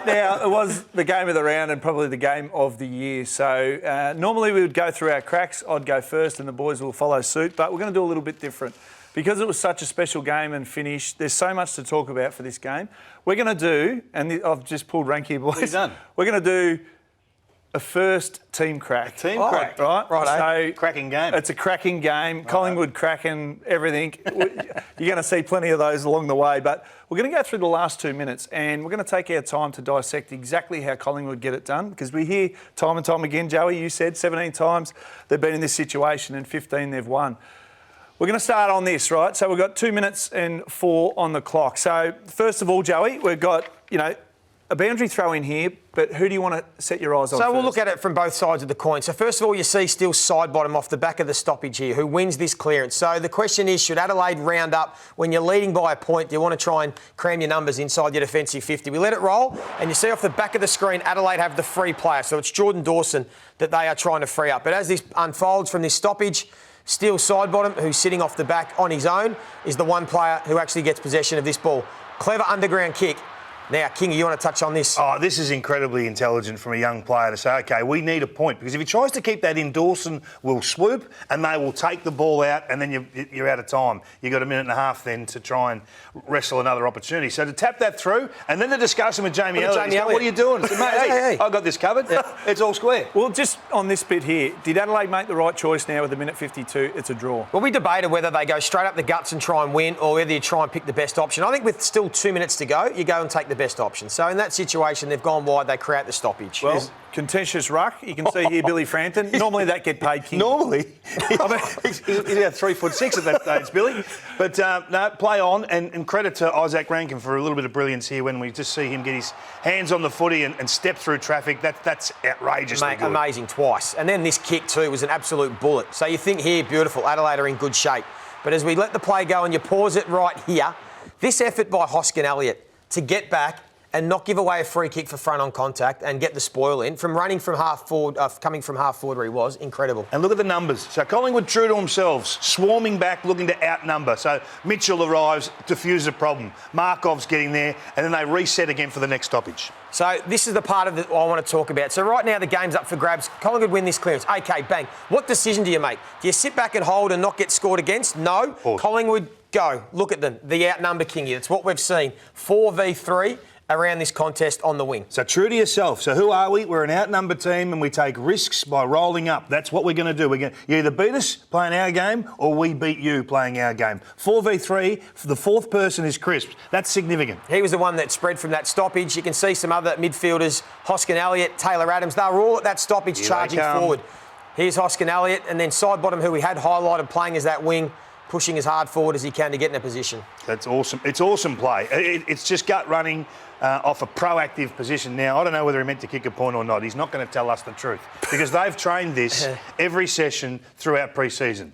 Now, it was the game of the round and probably the game of the year. So normally we would go through our cracks. I'd go first and the boys will follow suit. But we're going to do a little bit different. Because it was such a special game and finish, there's so much to talk about for this game. We're going to do, and I've just pulled rank here, boys. What have you done? We're going to do a first team crack. Team crack. Right. So, cracking game. It's a cracking game. Collingwood cracking everything. You're going to see plenty of those along the way. But we're going to go through the last 2 minutes and we're going to take our time to dissect exactly how Collingwood get it done. Because we hear time and time again, Joey, you said 17 times they've been in this situation and 15 they've won. We're going to start on this, right? So we've got 2 minutes and 4 on the clock. So first of all, Joey, we've got, a boundary throw in here, but who do you want to set your eyes on So first? we'll look at it from both sides of the coin. So first of all, you see Steele side bottom off the back of the stoppage here. Who wins this clearance? So the question is, should Adelaide round up when you're leading by a point? Do you want to try and cram your numbers inside your defensive 50? We let it roll, and you see off the back of the screen, Adelaide have the free player. So it's Jordan Dawson that they are trying to free up. But as this unfolds from this stoppage, Steele side bottom, who's sitting off the back on his own, is the one player who actually gets possession of this ball. Clever underground kick. Now, Kingy, you want to touch on this? Oh, this is incredibly intelligent from a young player to say, OK, we need a point. Because if he tries to keep that in, Dawson will swoop and they will take the ball out and then you're out of time. You've got a minute and a half then to try and wrestle another opportunity. So to tap that through and then the discussion with Jamie Elliott. What are you doing? Said, mate, hey, I've got this covered. It's all square. Well, just on this bit here, did Adelaide make the right choice now with a minute 52? It's a draw. Well, we debated whether they go straight up the guts and try and win or whether you try and pick the best option. I think with still 2 minutes to go, you go and take the best option. So in that situation, they've gone wide, they create the stoppage. Well, contentious ruck. You can see here Billy Frampton. Normally that get paid king. Normally. He's about 3'6" at that stage, Billy. But no, play on and credit to Isaac Rankin for a little bit of brilliance here when we just see him get his hands on the footy and step through traffic. That's outrageously good. Amazing twice. And then this kick too was an absolute bullet. So you think here, beautiful, Adelaide are in good shape. But as we let the play go and you pause it right here, this effort by Hoskin Elliott to get back and not give away a free kick for front on contact and get the spoil in from running from half forward, coming from half forward where he was, incredible. And look at the numbers. So Collingwood true to themselves, swarming back, looking to outnumber. So Mitchell arrives, diffuses a problem. Markov's getting there, and then they reset again for the next stoppage. So this is the part of it I want to talk about. So right now the game's up for grabs. Collingwood win this clearance. OK, bang. What decision do you make? Do you sit back and hold and not get scored against? No. Pause. Collingwood, go. Look at them. The outnumber Kingy. That's what we've seen. 4v3. Around this contest on the wing. So true to yourself. So who are we? We're an outnumbered team and we take risks by rolling up. That's what we're going to do. You either beat us playing our game or we beat you playing our game. 4v3, the fourth person is Crisp. That's significant. He was the one that spread from that stoppage. You can see some other midfielders, Hoskin Elliott, Taylor Adams, they were all at that stoppage charging forward. Here's Hoskin Elliott and then side bottom who we had highlighted playing as that wing, pushing as hard forward as he can to get in a position. That's awesome. It's awesome play. It's just gut running off a proactive position. Now, I don't know whether he meant to kick a point or not. He's not going to tell us the truth because they've trained this every session throughout pre-season.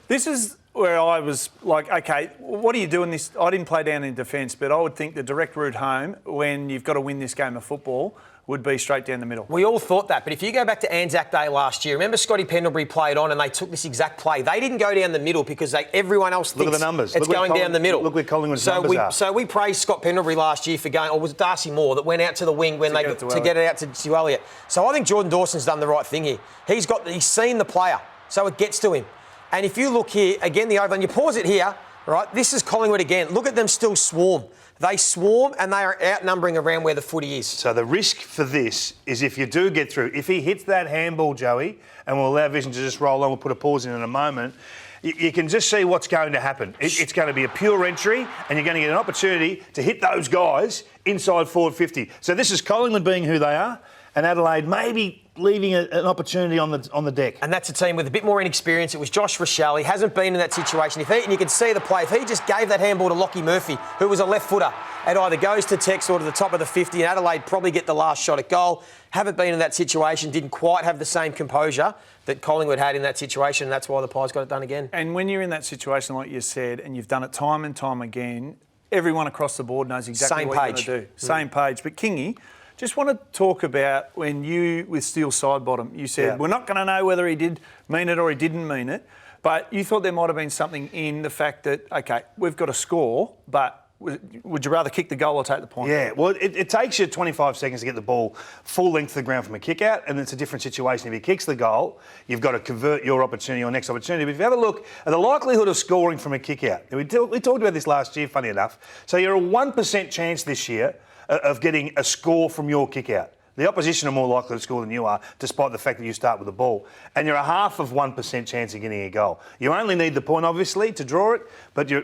This is where I was like, OK, what are you doing this? I didn't play down in defence, but I would think the direct route home when you've got to win this game of football would be straight down the middle. We all thought that, but if you go back to Anzac Day last year, remember Scotty Pendlebury played on and they took this exact play. They didn't go down the middle because everyone else thinks look at the numbers. It's going down the middle. Look where Collingwood's numbers are. So we praised Scott Pendlebury last year for going, or was it Darcy Moore that went out to the wing when to get it out to Elliott. So I think Jordan Dawson's done the right thing here. He's seen the player, so it gets to him. And if you look here, again, the oval, and you pause it here, right, this is Collingwood again. Look at them still swarm. They swarm and they are outnumbering around where the footy is. So the risk for this is if you do get through, if he hits that handball, Joey, and we'll allow Vision to just roll on, we'll put a pause in a moment, you can just see what's going to happen. It's going to be a pure entry and you're going to get an opportunity to hit those guys inside forward 50. So this is Collingwood being who they are and Adelaide maybe leaving an opportunity on the deck. And that's a team with a bit more inexperience. It was Josh Rochelle. He hasn't been in that situation. And you can see the play. If he just gave that handball to Lockie Murphy, who was a left footer, it either goes to Tex or to the top of the 50, and Adelaide probably get the last shot at goal. Haven't been in that situation, didn't quite have the same composure that Collingwood had in that situation, and that's why the Pies got it done again. And when you're in that situation, like you said, and you've done it time and time again, everyone across the board knows exactly what you're going to do. Same page. But Kingy, just want to talk about when you, with Steele side bottom, you said, we're not going to know whether he did mean it or he didn't mean it, but you thought there might have been something in the fact that, OK, we've got a score, but Would you rather kick the goal or take the point? Yeah, well, it takes you 25 seconds to get the ball full length to the ground from a kick out, and it's a different situation. If he kicks the goal, you've got to convert your opportunity or next opportunity. But if you have a look at the likelihood of scoring from a kick out, we talked about this last year, funny enough. So you're a 1% chance this year of getting a score from your kick out. The opposition are more likely to score than you are, despite the fact that you start with the ball. And you're a 1% chance of getting a goal. You only need the point, obviously, to draw it, but you're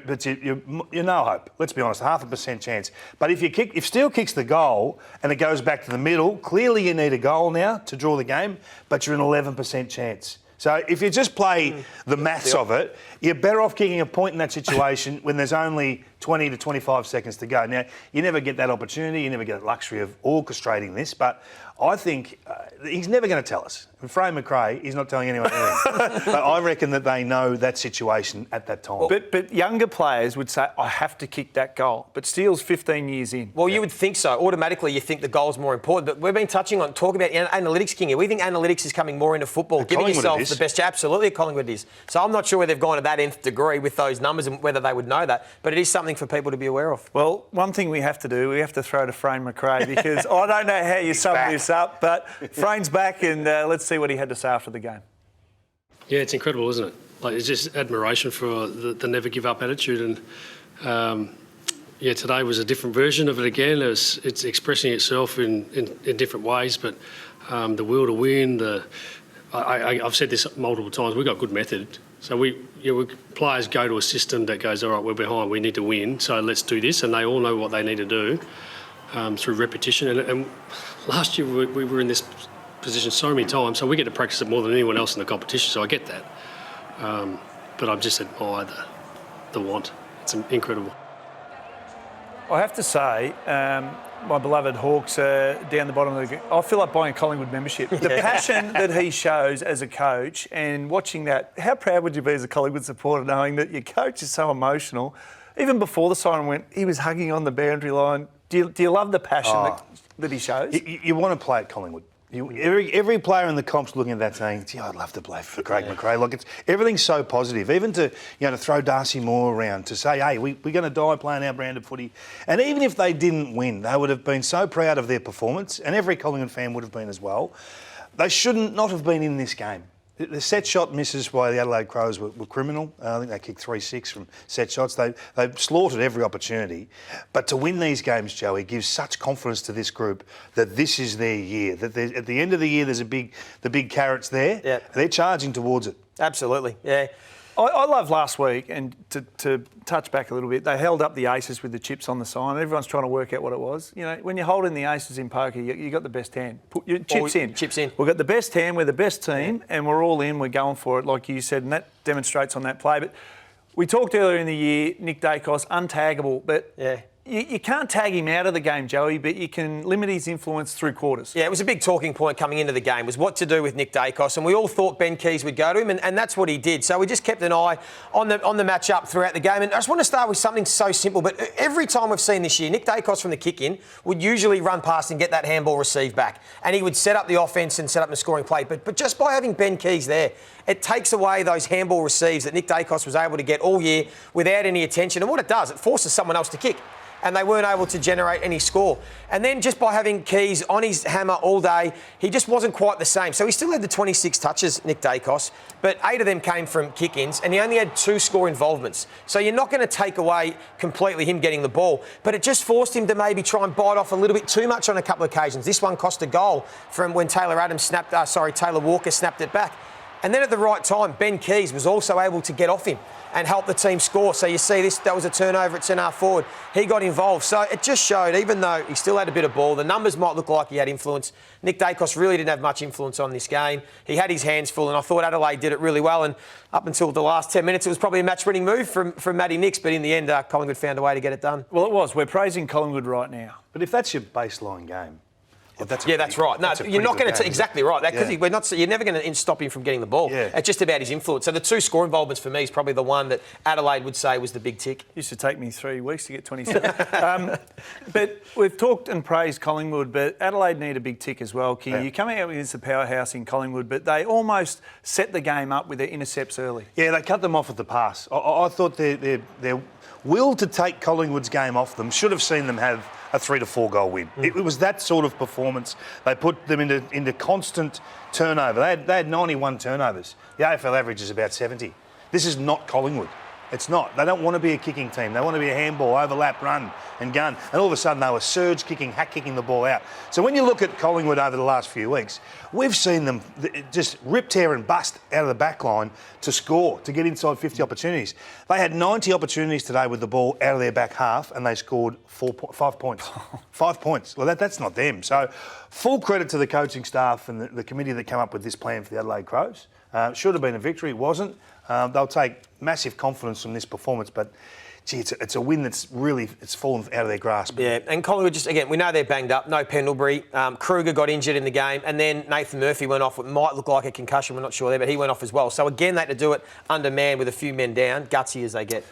no hope. Let's be honest, 0.5% chance. But if Steele kicks the goal and it goes back to the middle, clearly you need a goal now to draw the game, but you're an 11% chance. So if you just play the maths of it, you're better off kicking a point in that situation when there's only 20 to 25 seconds to go. Now, you never get that opportunity, you never get the luxury of orchestrating this, but I think he's never going to tell us. And Craig McRae, he's not telling anyone anything. But I reckon that they know that situation at that time. But younger players would say, I have to kick that goal. But Steele's 15 years in. Well, you would think so. Automatically, you think the goal's more important. But we've been talking about analytics, King. We think analytics is coming more into football, giving yourself the best. Absolutely, Collingwood is. So I'm not sure where they've gone to that nth degree with those numbers and whether they would know that. But it is something for people to be aware of. Well, one thing we have to do, we have to throw to Fran McRae because I don't know how you sum this up, but Frane's back and let's see what he had to say after the game. Yeah, it's incredible, isn't it? Like, it's just admiration for the never give up attitude, and today was a different version of it again. It's expressing itself in different ways, but the will to win. I've said this multiple times. We've got good method, so players go to a system that goes, all right, we're behind, we need to win, so let's do this, and they all know what they need to do through repetition. And last year we were in this position so many times, so we get to practice it more than anyone else in the competition, so I get that. But I've just admired the want. It's incredible. I have to say, my beloved Hawks down the bottom of the... I'll fill up buying a Collingwood membership. The passion that he shows as a coach and watching that, how proud would you be as a Collingwood supporter knowing that your coach is so emotional? Even before the siren went, he was hugging on the boundary line. Do you love the passion that he shows? You want to play at Collingwood. Every player in the comp's looking at that saying, gee, I'd love to play for Craig McRae. Look, everything's so positive. Even to throw Darcy Moore around, to say, hey, we're going to die playing our brand of footy. And even if they didn't win, they would have been so proud of their performance, and every Collingwood fan would have been as well. They shouldn't not have been in this game. The set shot misses by the Adelaide Crows were criminal. I think they kicked 3-6 from set shots. They slaughtered every opportunity. But to win these games, Joey, gives such confidence to this group that this is their year. That at the end of the year, there's the big carrots there. Yeah. They're charging towards it. Absolutely, yeah. I love last week, and to touch back a little bit, they held up the aces with the chips on the sign. Everyone's trying to work out what it was. You know, when you're holding the aces in poker, you got the best hand. Put your chips in. Chips in. We've got the best hand, we're the best team, and we're all in, we're going for it, like you said, and that demonstrates on that play. But we talked earlier in the year, Nick Daicos, untaggable, but... Yeah. You can't tag him out of the game, Joey, but you can limit his influence through quarters. Yeah, it was a big talking point coming into the game, was what to do with Nick Daicos, and we all thought Ben Keays would go to him, and that's what he did. So we just kept an eye on the match-up throughout the game. And I just want to start with something so simple, but every time we've seen this year, Nick Daicos from the kick-in would usually run past and get that handball received back, and he would set up the offence and set up the scoring play. But just by having Ben Keays there, it takes away those handball receives that Nick Daicos was able to get all year without any attention. And what it does, it forces someone else to kick. And they weren't able to generate any score. And then just by having Keays on his hammer all day, he just wasn't quite the same. So he still had the 26 touches, Nick Daicos, but 8 of them came from kick-ins, and he only had 2 score involvements. So you're not going to take away completely him getting the ball, but it just forced him to maybe try and bite off a little bit too much on a couple of occasions. This one cost a goal from when Taylor Walker snapped it back. And then at the right time, Ben Keays was also able to get off him and help the team score. So you see that was a turnover at centre forward. He got involved. So it just showed, even though he still had a bit of ball, the numbers might look like he had influence. Nick Daicos really didn't have much influence on this game. He had his hands full, and I thought Adelaide did it really well. And up until the last 10 minutes, it was probably a match-winning move from Matty Nicks, but in the end, Collingwood found a way to get it done. Well, it was. We're praising Collingwood right now. But if that's your baseline game, That's right. No, that's a you're not pretty going good to game, exactly right. Because Yeah. you're never going to stop him from getting the ball. Yeah. It's just about his influence. So the 2 score involvements for me is probably the one that Adelaide would say was the big tick. Used to take me 3 weeks to get 27. But we've talked and praised Collingwood, but Adelaide need a big tick as well, King. Yeah. You're coming out against the powerhouse in Collingwood, but they almost set the game up with their intercepts early. Yeah, they cut them off at the pass. I thought their will to take Collingwood's game off them should have seen them have a 3 to 4 goal win. It was that sort of performance. They put them into constant turnover. They had 91 turnovers. The AFL average is about 70. This is not Collingwood. It's not. They don't want to be a kicking team. They want to be a handball, overlap, run and gun. And all of a sudden they were surge kicking, hack kicking the ball out. So when you look at Collingwood over the last few weeks, we've seen them just rip, tear and bust out of the back line to score, to get inside 50 opportunities. They had 90 opportunities today with the ball out of their back half and they scored 5 points. 5 points. Well, that's not them. So full credit to the coaching staff and the committee that came up with this plan for the Adelaide Crows. Should have been a victory. It wasn't. They'll take massive confidence from this performance, but gee, it's a win that's really fallen out of their grasp. Yeah, and Collingwood just, again, we know they're banged up. No Pendlebury. Kruger got injured in the game, and then Nathan Murphy went off. It might look like a concussion, we're not sure there, but he went off as well. So again, they had to do it undermanned with a few men down, gutsy as they get.